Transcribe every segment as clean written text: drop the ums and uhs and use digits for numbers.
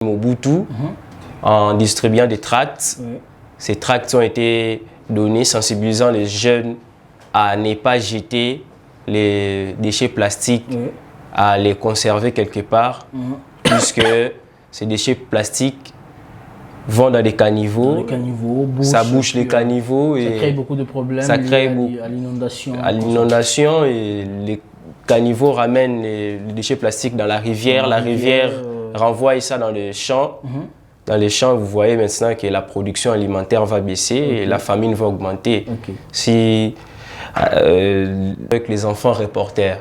Mobutu en distribuant des tracts. Ces tracts ont été donnés sensibilisant les jeunes à ne pas jeter les déchets plastiques, à les conserver quelque part, puisque ces déchets plastiques vont dans des caniveaux, ça bouche les caniveaux et ça crée beaucoup de problèmes à l'inondation et les caniveaux ramènent les déchets plastiques dans la rivière, renvoie ça dans les champs. Dans les champs, vous voyez maintenant que la production alimentaire va baisser et la famine va augmenter. Si avec les enfants reporters,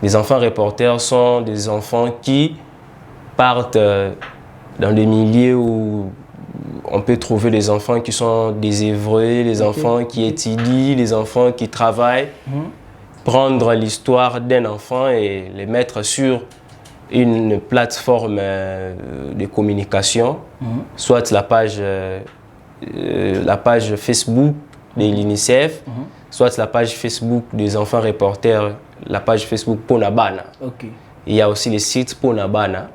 les enfants reporters sont des enfants qui partent dans des milieux où on peut trouver des enfants qui sont désœuvrés, les enfants qui étudient, les enfants qui travaillent. Prendre l'histoire d'un enfant et les mettre sur une plateforme de communication, soit la page Facebook de l'UNICEF, soit la page Facebook des enfants reporters, la page Facebook Ponabana. Il y a aussi les sites Ponabana.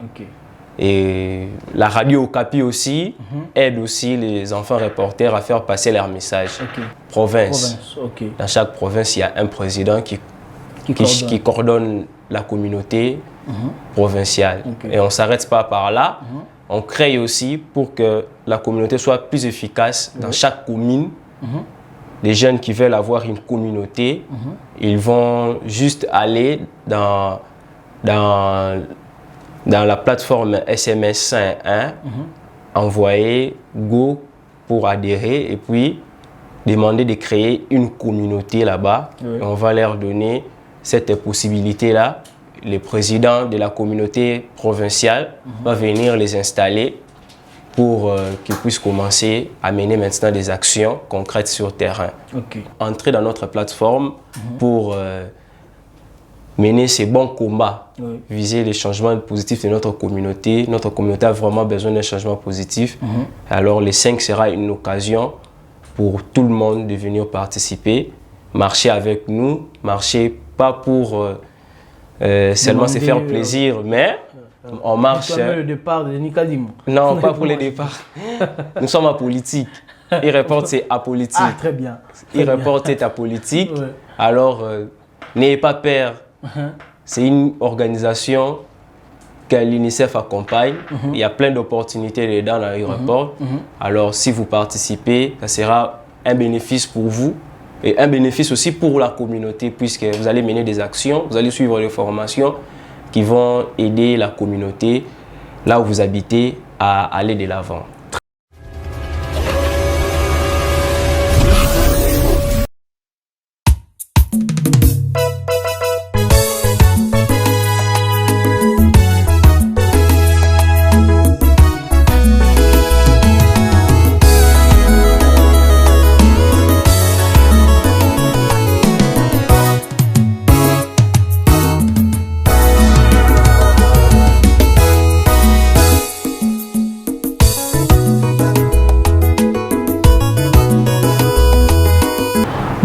Et la radio Okapi aussi aide aussi les enfants reporters à faire passer leur message. Province. Dans chaque province, il y a un président qui coordonne la communauté provinciale. Et on ne s'arrête pas par là. On crée aussi pour que la communauté soit plus efficace dans chaque commune. Les jeunes qui veulent avoir une communauté, ils vont juste aller dans la plateforme SMS 101, envoyer Go pour adhérer et puis demander de créer une communauté là-bas. On va leur donner cette possibilité-là. Le président de la communauté provinciale va venir les installer pour qu'ils puissent commencer à mener maintenant des actions concrètes sur terrain. Entrer dans notre plateforme pour mener ces bons combats, viser les changements positifs de notre communauté. Notre communauté a vraiment besoin d'un changement positif. Alors le 5 sera une occasion pour tout le monde de venir participer, marcher avec nous, marcher pas pour seulement se faire plaisir, mais on marche. Le départ de Nicadimo. Non, pas pour le départ. Nous sommes apolitiques. E-Report, c'est apolitique. Ah, très bien. E-Report est apolitique. Alors, n'ayez pas peur. C'est une organisation que l'UNICEF accompagne. Il y a plein d'opportunités dedans dans E-Report. Alors, si vous participez, ça sera un bénéfice pour vous et un bénéfice aussi pour la communauté, puisque vous allez mener des actions, vous allez suivre des formations qui vont aider la communauté, là où vous habitez, à aller de l'avant.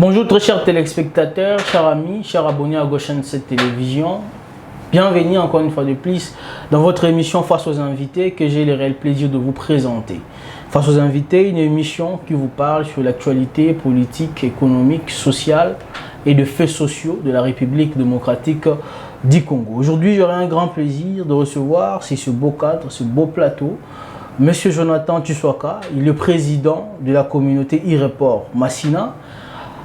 Bonjour très chers téléspectateurs, chers amis, chers abonnés à Gauche 7 Télévision. Bienvenue encore une fois de plus dans votre émission Face aux invités que j'ai le réel plaisir de vous présenter. Face aux invités, une émission qui vous parle sur l'actualité politique, économique, sociale et de faits sociaux de la République démocratique du Congo. Aujourd'hui, j'aurai un grand plaisir de recevoir, c'est ce beau cadre, ce beau plateau, Monsieur Jonathan Tshisoaka, il est le président de la communauté E-Report Massina.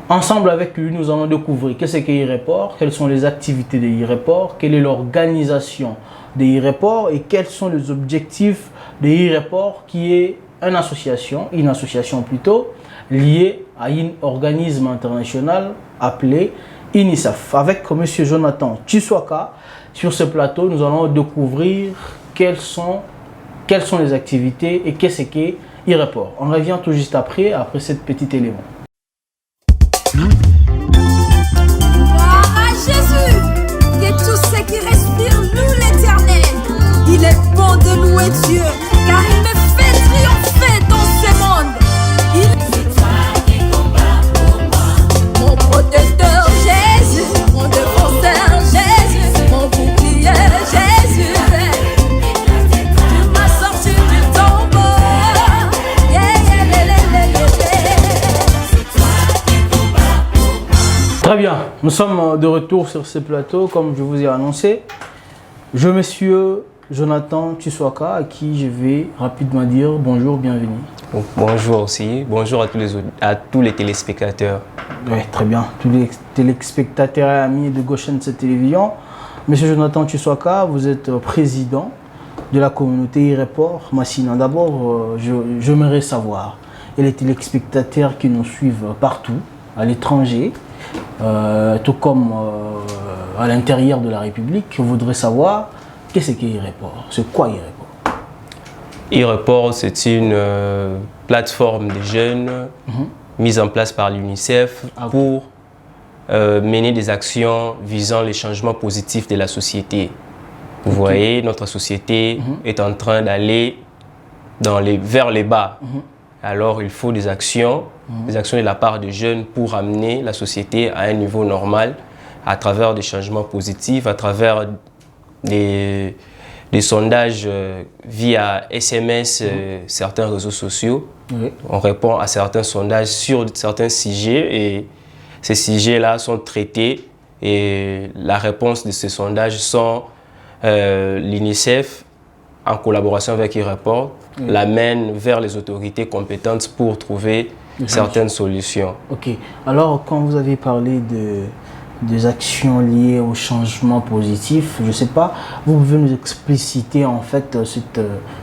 Ensemble avec lui, nous allons découvrir qu'est-ce qu'est E-Report, quelles sont les activités de E-Report, quelle est l'organisation de E-Report et quels sont les objectifs de E-Report qui est une association plutôt, liée à un organisme international appelé UNICEF. Avec M. Jonathan Tshisoaka, sur ce plateau, nous allons découvrir quelles sont les activités et qu'est-ce qu'est E-Report. On revient tout juste après cet petit élément. Gloire à Jésus, que tous ceux qui respirent louent l'Éternel. Il est bon de louer Dieu, car il me fait triompher dans ce monde. C'est toi qui combats pour moi. Mon protecteur Jésus, mon défenseur Jésus, mon bouclier Jésus. Tu m'as sorti Nous sommes de retour sur ce plateau, comme je vous ai annoncé. Je, monsieur Jonathan Tshwaka, à qui je vais rapidement dire bonjour, bienvenue. Bonjour aussi, bonjour à tous les téléspectateurs. Oui, très bien, tous les téléspectateurs et amis de Goshen Télévision. Monsieur Jonathan Tshwaka, vous êtes président de la communauté Ireport Massina. D'abord, j'aimerais savoir, et les téléspectateurs qui nous suivent partout, à l'étranger, tout comme à l'intérieur de la République, voudraient savoir qu'est-ce qu'est Ireport, c'est quoi Ireport? Ireport, c'est une plateforme de jeunes mise en place par l'UNICEF pour mener des actions visant les changements positifs de la société. Vous voyez, notre société est en train d'aller vers les bas. Alors, il faut des actions de la part des jeunes pour amener la société à un niveau normal à travers des changements positifs, à travers des sondages via SMS, certains réseaux sociaux. On répond à certains sondages sur certains sujets et ces sujets-là sont traités et la réponse de ces sondages sont l'UNICEF, en collaboration avec Ireport, l'amène vers les autorités compétentes pour trouver certaines solutions. Ok. Alors, quand vous avez parlé des actions liées au changement positif, je ne sais pas, vous pouvez nous expliciter en fait ce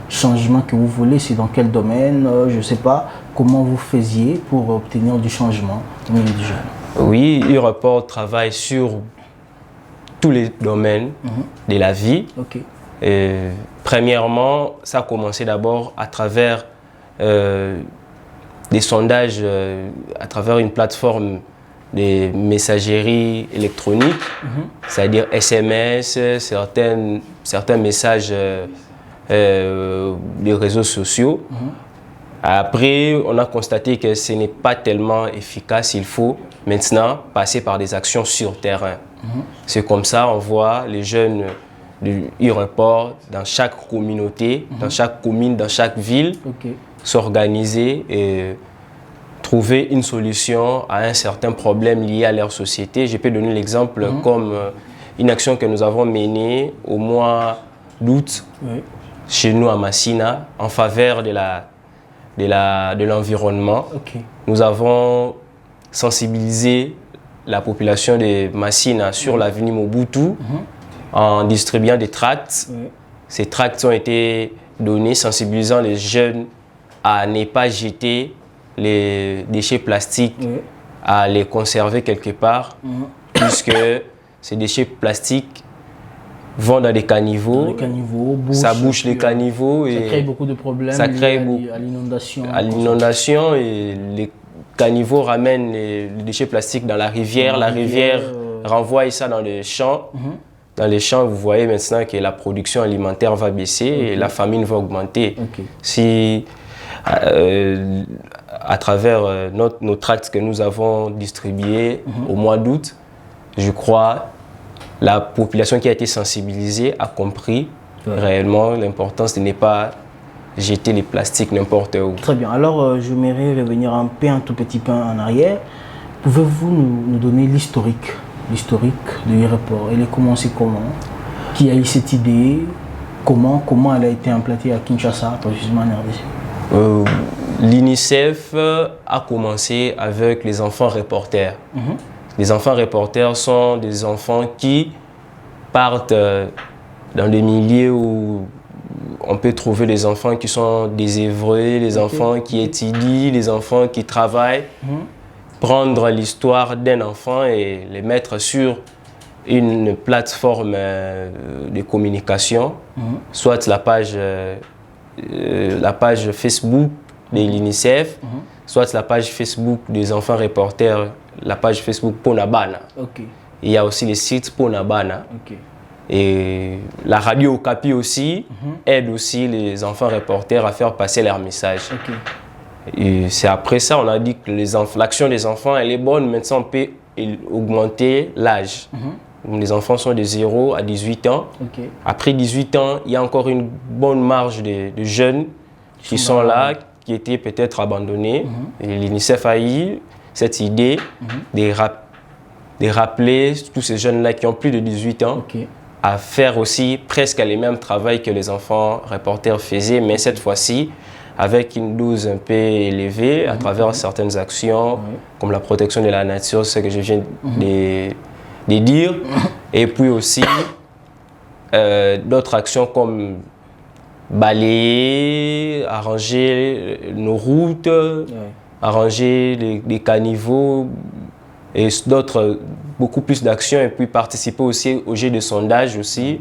changement que vous voulez, c'est dans quel domaine, je ne sais pas, comment vous faisiez pour obtenir du changement au milieu du jeune? Oui, Ireport travaille sur tous les domaines de la vie. Et, premièrement, ça a commencé d'abord à travers des sondages, à travers une plateforme de messagerie électronique, c'est-à-dire SMS, certains messages des réseaux sociaux. Après, on a constaté que ce n'est pas tellement efficace, il faut maintenant passer par des actions sur terrain. C'est comme ça, on voit les jeunes du Ireport dans chaque communauté, dans chaque commune, dans chaque ville, s'organiser et trouver une solution à un certain problème lié à leur société. Je peux donner l'exemple comme une action que nous avons menée au mois d'août chez nous à Massina en faveur de l'environnement. Nous avons sensibilisé la population de Massina sur l'avenue Mobutu en distribuant des tracts. Ces tracts ont été donnés, sensibilisant les jeunes à ne pas jeter les déchets plastiques, à les conserver quelque part, puisque ces déchets plastiques vont dans des caniveaux, ça bouche les caniveaux et ça crée beaucoup de problèmes à l'inondation. À l'inondation et les caniveaux ramènent les déchets plastiques dans la rivière renvoie ça dans les champs. Dans les champs, vous voyez maintenant que la production alimentaire va baisser et la famine va augmenter. Si à travers nos tracts que nous avons distribués au mois d'août, je crois la population qui a été sensibilisée a compris réellement l'importance de ne pas jeter les plastiques n'importe où. Très bien. Alors, j'aimerais revenir un tout petit peu en arrière. Pouvez-vous nous donner l'historique de Ireport? Elle est commencée comment? Qui a eu cette idée? Comment elle a été implantée à Kinshasa, précisément en RDC? L'UNICEF a commencé avec les enfants reporters. Les enfants reporters sont des enfants qui partent dans des milieux où on peut trouver des enfants qui sont désœuvrés, des enfants qui étudient, des enfants qui travaillent. Prendre l'histoire d'un enfant et les mettre sur une plateforme de communication, soit la page Facebook de l'UNICEF, soit la page Facebook des enfants reporters, la page Facebook Ponabana. Il y a aussi les sites Ponabana. Et la radio Okapi aussi aide aussi les enfants reporters à faire passer leur message. Et c'est après ça, on a dit que l'action des enfants, elle est bonne. Maintenant, on peut augmenter l'âge. Les enfants sont de 0 à 18 ans. Après 18 ans, il y a encore une bonne marge de jeunes qui sont là, qui étaient peut-être abandonnés. Et l'UNICEF a eu cette idée de de rappeler tous ces jeunes-là qui ont plus de 18 ans à faire aussi presque les mêmes travaux que les enfants reporters faisaient, mais cette fois-ci avec une dose un peu élevée à travers certaines actions comme la protection de la nature, ce que je viens de dire, et puis aussi d'autres actions comme balayer, arranger nos routes, arranger les caniveaux et d'autres, beaucoup plus d'actions, et puis participer aussi au jeu de sondage aussi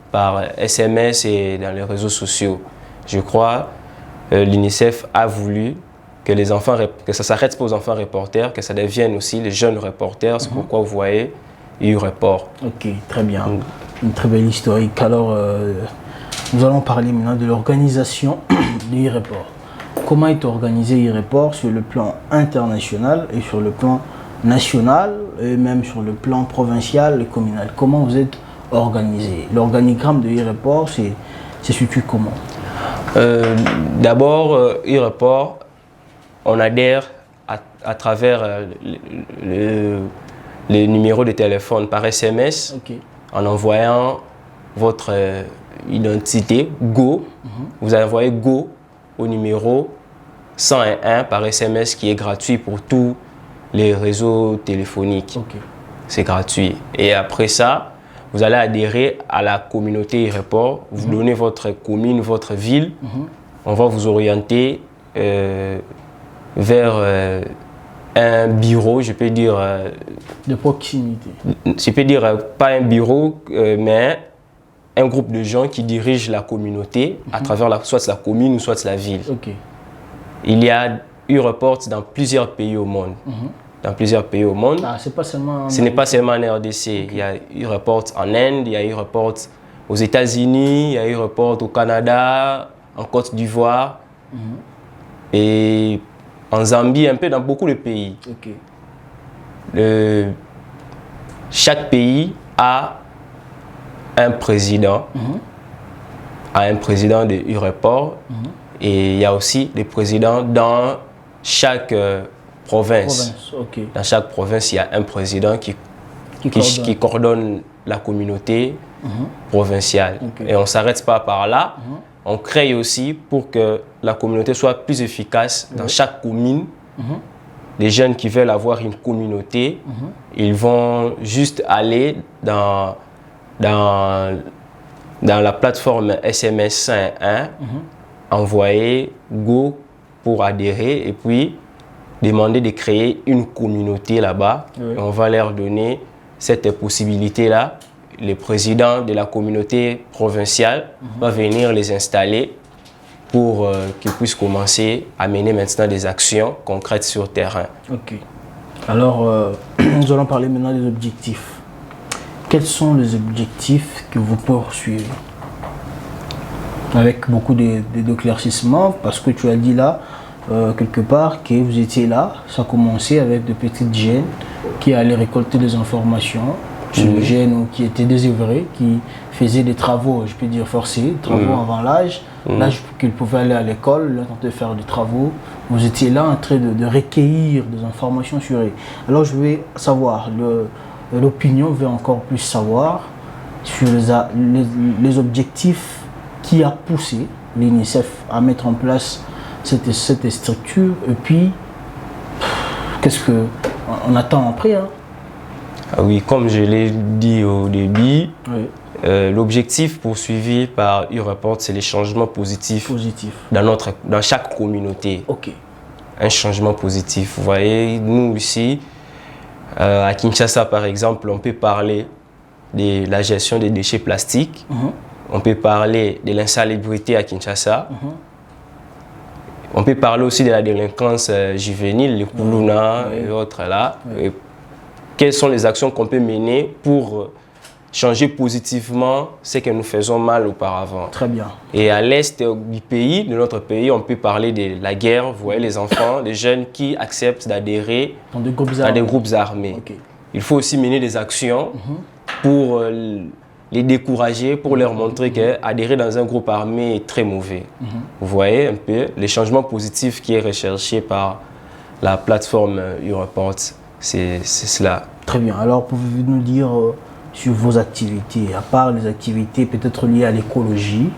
par SMS et dans les réseaux sociaux. Je crois l'UNICEF a voulu que les enfants, que ça s'arrête pas aux enfants reporters, que ça devienne aussi les jeunes reporters. C'est pourquoi vous voyez e-report. Ok, très bien. Une très belle historique. Alors, nous allons parler maintenant de l'organisation de e-report. Comment est organisé e-report sur le plan international et sur le plan national et même sur le plan provincial et communal? Comment vous êtes organisé? L'organigramme de e-report, c'est situé comment? D'abord, e-report, on adhère à travers le numéro de téléphone par SMS en envoyant votre identité Go. Vous envoyez Go au numéro 101 par SMS qui est gratuit pour tous les réseaux téléphoniques. C'est gratuit. Et après ça, vous allez adhérer à la communauté e-report, vous donnez votre commune, votre ville. On va vous orienter vers un bureau, je peux dire... de proximité. Je peux dire pas un bureau, mais un groupe de gens qui dirigent la communauté à travers soit la commune ou soit la ville. Il y a e-report dans plusieurs pays au monde. Dans plusieurs pays au monde. Ce n'est pas seulement en RDC. Il y a e-report en Inde, il y a e-report aux États-Unis, il y a e-report au Canada, en Côte d'Ivoire et en Zambie, un peu dans beaucoup de pays. Chaque pays a un président, de e-report et il y a aussi des présidents dans chaque province. Dans chaque province, il y a un président qui coordonne la communauté provinciale. Et on ne s'arrête pas par là. On crée aussi pour que la communauté soit plus efficace dans chaque commune. Les jeunes qui veulent avoir une communauté, ils vont juste aller dans la plateforme SMS 101, envoyer Go pour adhérer et puis demander de créer une communauté là-bas. Et on va leur donner cette possibilité-là. Le président de la communauté provinciale va venir les installer pour qu'ils puissent commencer à mener maintenant des actions concrètes sur terrain. Alors, nous allons parler maintenant des objectifs. Quels sont les objectifs que vous poursuivez? Avec beaucoup d'éclaircissements, parce que tu as dit là, quelque part, que vous étiez là, ça a commencé avec de petites jeunes qui allaient récolter des informations sur les jeunes qui étaient désœuvrés, qui faisaient des travaux, je peux dire forcés, travaux avant l'âge qu'ils pouvaient aller à l'école, là, de faire des travaux. Vous étiez là en train de recueillir des informations sur eux. Alors je vais savoir, l'opinion veut encore plus savoir sur les objectifs qui a poussé l'UNICEF à mettre en place cette structure, et puis qu'est-ce qu'on attend après Oui, comme je l'ai dit au début, l'objectif poursuivi par e-report, c'est les changements positifs dans chaque communauté. Un changement positif. Vous voyez, nous ici, à Kinshasa par exemple, on peut parler de la gestion des déchets plastiques, on peut parler de l'insalubrité à Kinshasa, on peut parler aussi de la délinquance juvénile, les Koulouna et autres là. Et quelles sont les actions qu'on peut mener pour changer positivement ce que nous faisons mal auparavant? Très bien. Et à l'est du pays, de notre pays, on peut parler de la guerre. Vous voyez les enfants, les jeunes qui acceptent d'adhérer dans des groupes armés. Il faut aussi mener des actions pour les décourager, pour leur montrer qu'adhérer dans un groupe armé est très mauvais. Vous voyez un peu les changements positifs qui est recherché par la plateforme e-report, c'est cela. Très bien. Alors, pouvez-vous nous dire sur vos activités, à part les activités peut-être liées à l'écologie,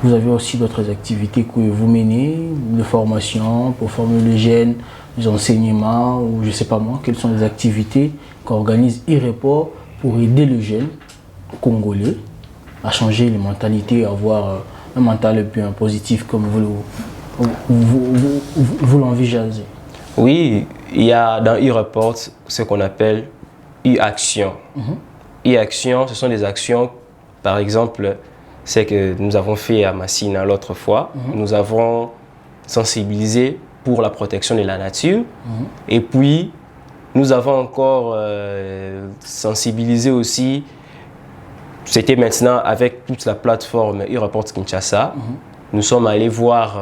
vous avez aussi d'autres activités que vous menez, de formation pour former les jeunes, des enseignements, ou je ne sais pas moi, quelles sont les activités qu'organise e-report pour aider les jeunes congolais à changer les mentalités, à avoir un mental plus positif comme vous l'envisagez. Oui, il y a dans e-report ce qu'on appelle e-action. E-action, ce sont des actions, par exemple, c'est que nous avons fait à Massina l'autre fois. Nous avons sensibilisé pour la protection de la nature. Et puis, nous avons encore sensibilisé aussi, c'était maintenant avec toute la plateforme e-report Kinshasa. Nous sommes allés voir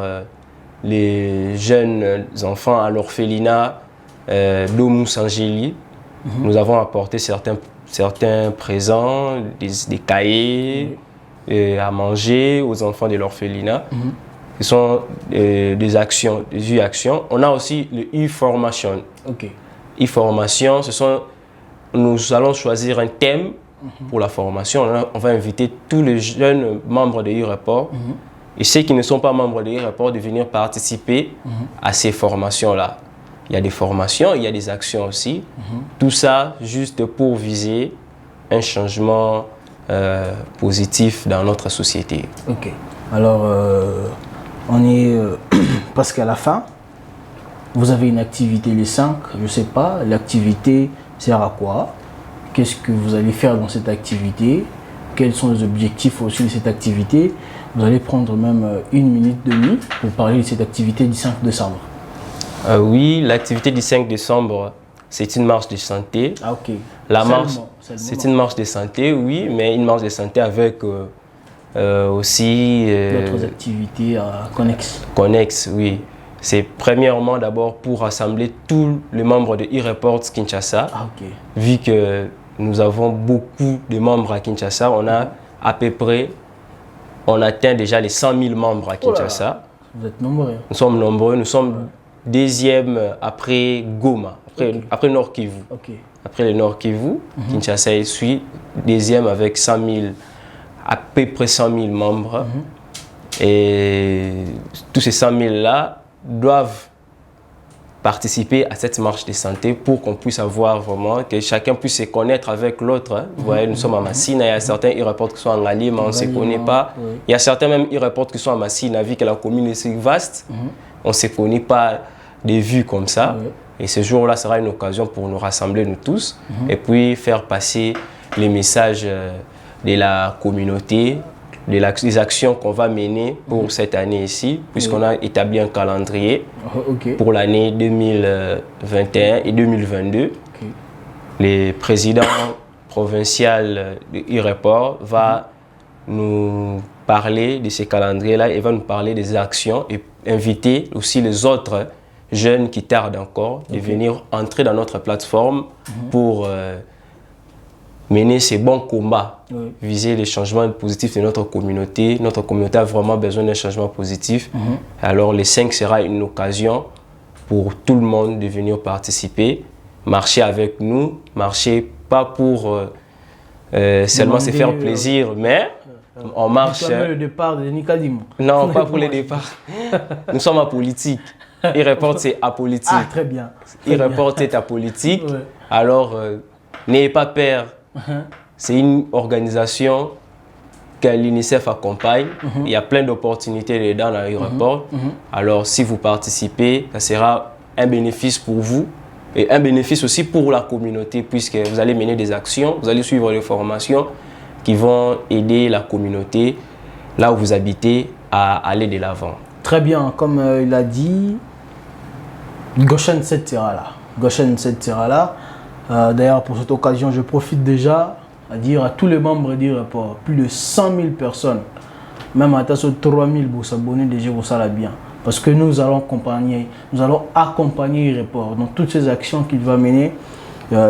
les jeunes enfants à l'orphelinat d'Omusangeli. Nous avons apporté certains présents, des cahiers à manger aux enfants de l'orphelinat. Ce sont des actions, des e-actions. On a aussi le e-formation. E-formation, nous allons choisir un thème pour la formation. On va inviter tous les jeunes membres de e-report et ceux qui ne sont pas membres de e-report de venir participer à ces formations-là. Il y a des formations, il y a des actions aussi. Tout ça juste pour viser un changement positif dans notre société. Ok. Alors, on est presque à la fin. Vous avez une activité les 5, je ne sais pas. L'activité sert à quoi? Qu'est-ce que vous allez faire dans cette activité? Quels sont les objectifs aussi de cette activité? Vous allez prendre même 1 minute, 2 minutes pour parler de cette activité du 5 décembre. Oui, l'activité du 5 décembre, c'est une marche de santé. Ah, ok. La marche, c'est une marche de santé, oui, mais une marche de santé avec aussi... d'autres activités connexes. Connexes, oui. C'est premièrement d'abord pour rassembler tous les membres de e-report Kinshasa. Ah, ok. Vu que nous avons beaucoup de membres à Kinshasa, on a à peu près, on atteint déjà les 100 000 membres à Kinshasa. Vous êtes nombreux. Nous sommes nombreux, nous sommes deuxième après Goma, après Nord Kivu. Après le Nord Kivu, Kinshasa suit deuxième avec 100 000, à peu près 100 000 membres. Et tous ces 100 000 là doivent participer à cette marche de santé pour qu'on puisse avoir vraiment, que chacun puisse se connaître avec l'autre. Vous voyez, nous sommes à Massina, il y a certains e-reports qui sont en Galima, on ne se connaît pas. Il y a certains même e-reports qui sont à Massina, vu que la commune est si vaste, on ne se connaît pas des vues comme ça. Et ce jour-là sera une occasion pour nous rassembler, nous tous, et puis faire passer les messages de la communauté, des actions qu'on va mener pour cette année ici, puisqu'on a établi un calendrier pour l'année 2021 et 2022. Le président provincial de e-report va nous parler de ces calendriers-là et va nous parler des actions et inviter aussi les autres jeunes qui tardent encore de venir entrer dans notre plateforme pour mener ces bons combats, viser les changements positifs de notre communauté. Notre communauté a vraiment besoin d'un changement positif. Alors le 5 sera une occasion pour tout le monde de venir participer, marcher avec nous, marcher pas pour seulement se faire plaisir, mais on marche... le départ de Nicadim. Non, pas pour le départ. Nous sommes apolitiques. e-report, c'est apolitique. Ah, très bien. e-report est apolitique. Alors, n'ayez pas peur. C'est une organisation que l'UNICEF accompagne. Il y a plein d'opportunités dedans dans e-report. Alors, si vous participez, ça sera un bénéfice pour vous et un bénéfice aussi pour la communauté, puisque vous allez mener des actions, vous allez suivre des formations qui vont aider la communauté, là où vous habitez, à aller de l'avant. Très bien, comme il a dit, Goshen 7 sera là. Goshen 7 sera là. D'ailleurs, pour cette occasion, je profite déjà à dire à tous les membres du rapport, plus de 100 000 personnes, même à 3 000 pour s'abonner déjà, vous ça bien. Parce que nous allons accompagner le rapport dans toutes ces actions qu'il va mener.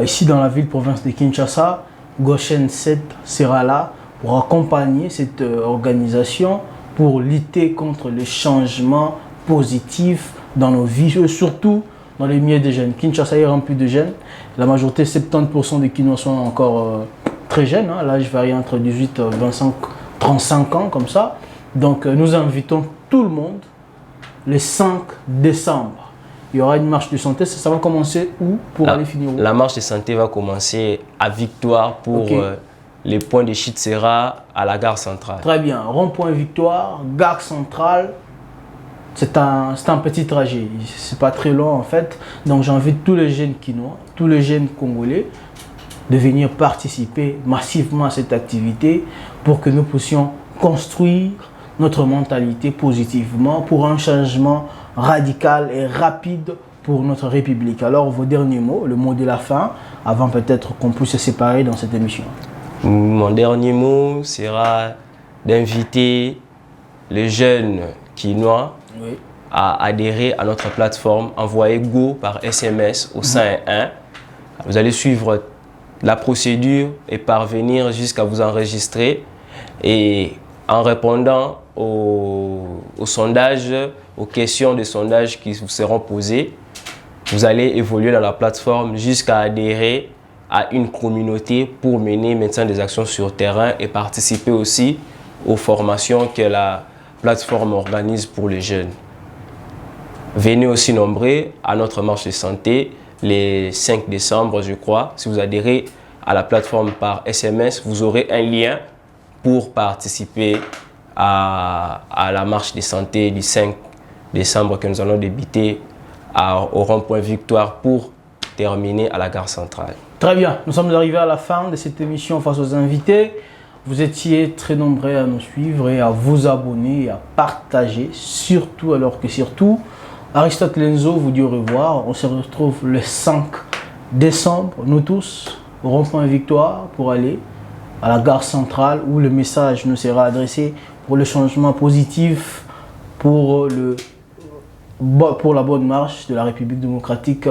Ici dans la ville-province de Kinshasa, Goshen 7 sera là pour accompagner cette organisation, pour lutter contre les changements positifs dans nos vies, et surtout dans les milliers de jeunes. Kinshasa est rempli de jeunes. La majorité, 70% des Kinois sont encore très jeunes. Hein. L'âge varie entre 18 et 25, 35 ans, comme ça. Donc, nous invitons tout le monde le 5 décembre. Il y aura une marche de santé. Ça va commencer où pour aller finir où? La marche de santé va commencer à Victoire pour les points de Chitsera à la gare centrale. Très bien. Rond-point Victoire, gare centrale. C'est un petit trajet. C'est pas très long en fait. Donc j'invite tous les jeunes Kinois, tous les jeunes Congolais de venir participer massivement à cette activité pour que nous puissions construire notre mentalité positivement pour un changement radical et rapide pour notre République. Alors, vos derniers mots, le mot de la fin, avant peut-être qu'on puisse se séparer dans cette émission. Mon dernier mot sera d'inviter les jeunes Kinois à adhérer à notre plateforme. Envoyez Go par SMS au 101. Vous allez suivre la procédure et parvenir jusqu'à vous enregistrer. Et en répondant aux sondages, aux questions de sondage qui vous seront posées, vous allez évoluer dans la plateforme jusqu'à adhérer à une communauté pour mener maintenant des actions sur terrain et participer aussi aux formations que la plateforme organise pour les jeunes. Venez aussi nombreux à notre marche de santé les 5 décembre, je crois. Si vous adhérez à la plateforme par SMS, vous aurez un lien pour participer à la marche de santé du 5 décembre que nous allons débuter au rond-point Victoire pour terminer à la gare centrale. Très bien, nous sommes arrivés à la fin de cette émission face aux invités. Vous étiez très nombreux à nous suivre et à vous abonner et à partager, surtout alors que surtout. Aristote Lenzo vous dit au revoir. On se retrouve le 5 décembre, nous tous, au rond-point Victoire pour aller à la gare centrale où le message nous sera adressé pour le changement positif, pour la bonne marche de la République démocratique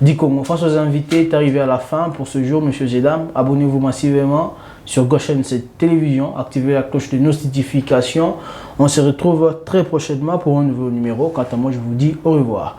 du Congo. Face aux invités, est arrivé à la fin pour ce jour, messieurs et dames. Abonnez-vous massivement sur Goshen Télévision, activez la cloche de notification. On se retrouve très prochainement pour un nouveau numéro. Quant à moi, je vous dis au revoir.